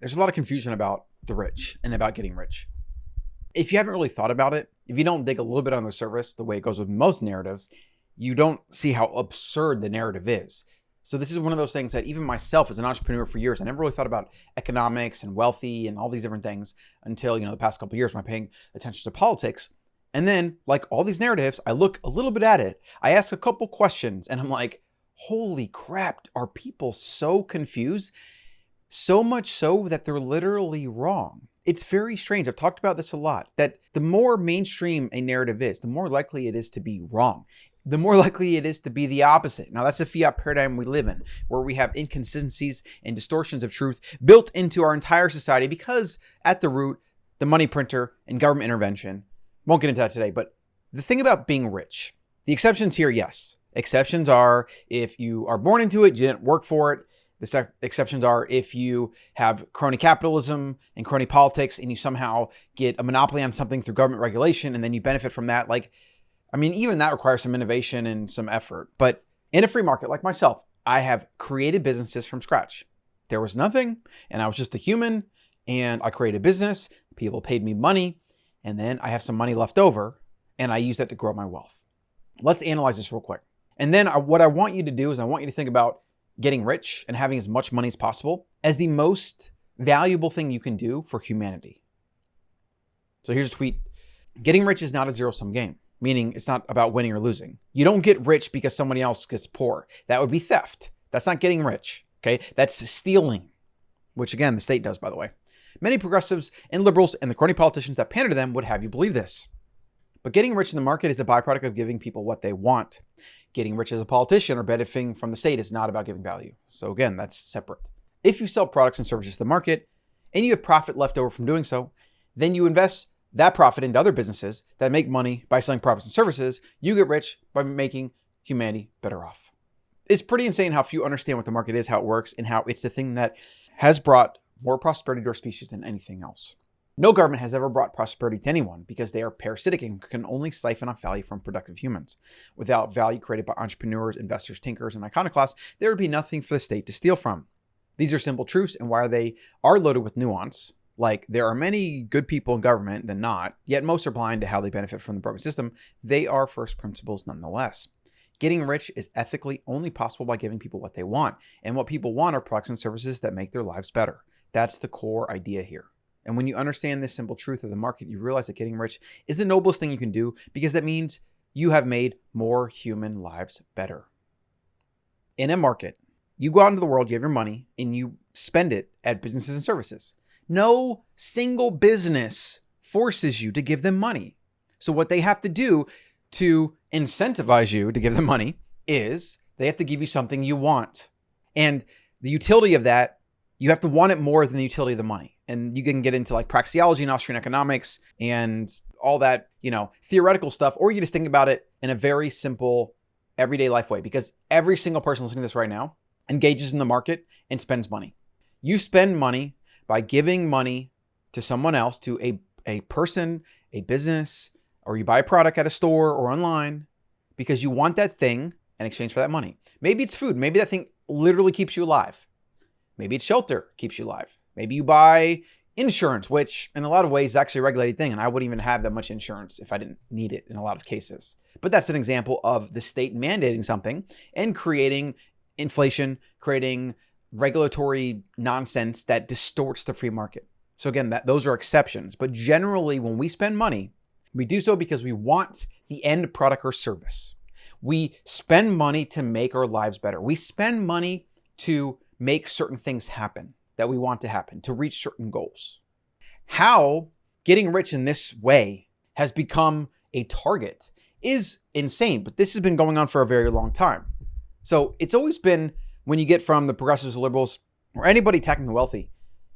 there's a lot of confusion about the rich and about getting rich. If you haven't really thought about it, if you don't dig a little bit on the surface, the way it goes with most narratives, you don't see how absurd the narrative is. So this is one of those things that even myself as an entrepreneur for years, I never really thought about economics and wealthy and all these different things until, the past couple of years when I'm paying attention to politics. And then, like all these narratives, I look a little bit at it. I ask a couple questions and I'm like, holy crap, are people so confused? So much so that they're literally wrong. It's very strange. I've talked about this a lot, that the more mainstream a narrative is, the more likely it is to be wrong. The more likely it is to be the opposite. Now, that's the fiat paradigm we live in, where we have inconsistencies and distortions of truth built into our entire society because at the root, the money printer and government intervention. Won't get into that today, but the thing about being rich, the exceptions here, yes. Exceptions are if you are born into it, you didn't work for it. The exceptions are if you have crony capitalism and crony politics and you somehow get a monopoly on something through government regulation and then you benefit from that. Even that requires some innovation and some effort. But in a free market like myself, I have created businesses from scratch. There was nothing and I was just a human and I created a business. People paid me money and then I have some money left over and I use that to grow my wealth. Let's analyze this real quick. And then what I want you to do is I want you to think about getting rich and having as much money as possible as the most valuable thing you can do for humanity. So here's a tweet. Getting rich is not a zero-sum game, meaning it's not about winning or losing. You don't get rich because somebody else gets poor. That would be theft. That's not getting rich, okay? That's stealing, which again, the state does, by the way. Many progressives and liberals and the crony politicians that pander to them would have you believe this. But getting rich in the market is a byproduct of giving people what they want. Getting rich as a politician or benefiting from the state is not about giving value. So again, that's separate. If you sell products and services to the market and you have profit left over from doing so, then you invest that profit into other businesses that make money by selling products and services. You get rich by making humanity better off. It's pretty insane how few understand what the market is, how it works, and how it's the thing that has brought more prosperity to our species than anything else. No government has ever brought prosperity to anyone because they are parasitic and can only siphon off value from productive humans. Without value created by entrepreneurs, investors, tinkers, and iconoclasts, there would be nothing for the state to steal from. These are simple truths, and while they are loaded with nuance, like there are many good people in government than not, yet most are blind to how they benefit from the broken system, they are first principles nonetheless. Getting rich is ethically only possible by giving people what they want, and what people want are products and services that make their lives better. That's the core idea here. And when you understand this simple truth of the market, you realize that getting rich is the noblest thing you can do because that means you have made more human lives better. In a market, you go out into the world, you have your money, and you spend it at businesses and services. No single business forces you to give them money. So what they have to do to incentivize you to give them money is they have to give you something you want. And the utility of that, you have to want it more than the utility of the money. And you can get into like praxeology and Austrian economics and all that, theoretical stuff, or you just think about it in a very simple everyday life way, because every single person listening to this right now engages in the market and spends money. You spend money by giving money to someone else, to a person, a business, or you buy a product at a store or online because you want that thing in exchange for that money. Maybe it's food. Maybe that thing literally keeps you alive. Maybe it's shelter, keeps you alive. Maybe you buy insurance, which in a lot of ways is actually a regulated thing. And I wouldn't even have that much insurance if I didn't need it in a lot of cases. But that's an example of the state mandating something and creating inflation, creating regulatory nonsense that distorts the free market. So again, those are exceptions. But generally, when we spend money, we do so because we want the end product or service. We spend money to make our lives better. We spend money to make certain things happen that we want to happen, to reach certain goals. How getting rich in this way has become a target is insane, but this has been going on for a very long time. So it's always been, when you get from the progressives, liberals, or anybody attacking the wealthy,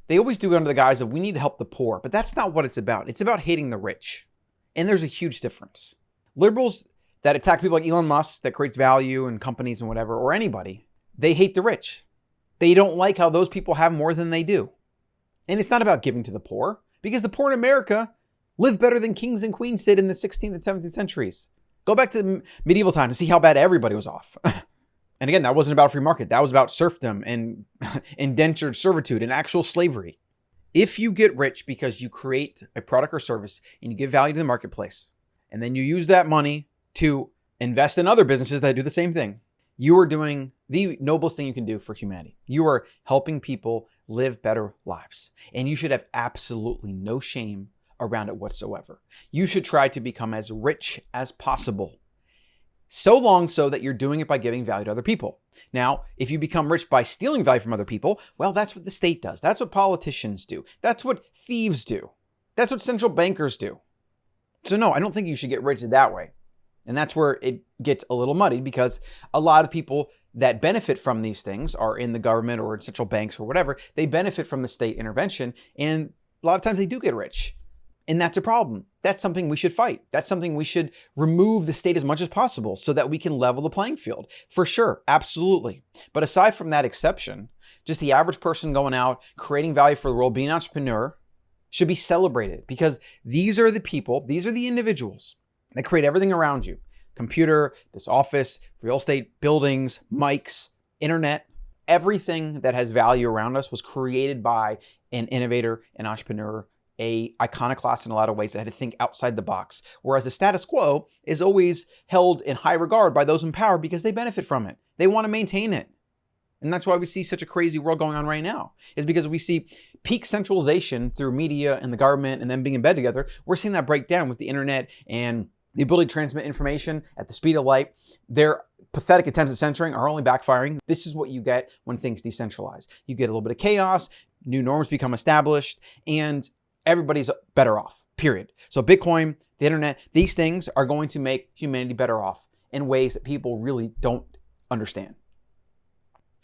they always do it under the guise of we need to help the poor, but that's not what it's about. It's about hating the rich. And there's a huge difference. Liberals that attack people like Elon Musk that creates value in companies and whatever, or anybody, they hate the rich. They don't like how those people have more than they do. And it's not about giving to the poor, because the poor in America live better than kings and queens did in the 16th and 17th centuries. Go back to the medieval times to see how bad everybody was off. And again, that wasn't about free market. That was about serfdom and indentured servitude and actual slavery. If you get rich because you create a product or service and you give value to the marketplace, and then you use that money to invest in other businesses that do the same thing, you are doing the noblest thing you can do for humanity. You are helping people live better lives. And you should have absolutely no shame around it whatsoever. You should try to become as rich as possible. So long so that you're doing it by giving value to other people. Now, if you become rich by stealing value from other people, well, that's what the state does. That's what politicians do. That's what thieves do. That's what central bankers do. So no, I don't think you should get rich that way. And that's where it gets a little muddy, because a lot of people that benefit from these things are in the government or in central banks or whatever. They benefit from the state intervention, and a lot of times they do get rich. And that's a problem. That's something we should fight. That's something we should remove the state as much as possible so that we can level the playing field. For sure, absolutely. But aside from that exception, just the average person going out, creating value for the world, being an entrepreneur, should be celebrated, because these are the people, these are the individuals that create everything around you. Computer, this office, real estate, buildings, mics, internet. Everything that has value around us was created by an innovator, an entrepreneur, a iconoclast in a lot of ways that had to think outside the box. Whereas the status quo is always held in high regard by those in power because they benefit from it. They want to maintain it. And that's why we see such a crazy world going on right now, is because we see peak centralization through media and the government and them being in bed together. We're seeing that break down with the internet and the ability to transmit information at the speed of light. Their pathetic attempts at censoring are only backfiring. This is what you get when things decentralize. You get a little bit of chaos, new norms become established, and everybody's better off, period. So Bitcoin, the internet, these things are going to make humanity better off in ways that people really don't understand.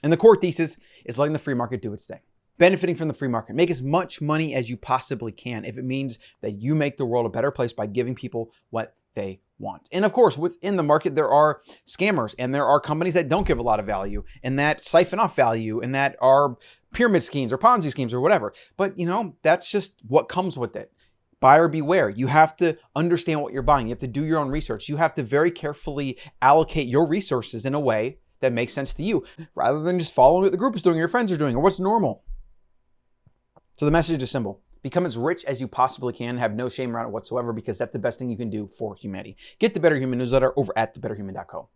And the core thesis is letting the free market do its thing. Benefiting from the free market. Make as much money as you possibly can if it means that you make the world a better place by giving people what they want. And of course, within the market, there are scammers and there are companies that don't give a lot of value and that siphon off value and that are pyramid schemes or Ponzi schemes or whatever. But that's just what comes with it. Buyer beware. You have to understand what you're buying. You have to do your own research. You have to very carefully allocate your resources in a way that makes sense to you, rather than just following what the group is doing or your friends are doing or what's normal. So the message is simple. Become as rich as you possibly can. Have no shame around it whatsoever, because that's the best thing you can do for humanity. Get the Better Human newsletter over at thebetterhuman.co.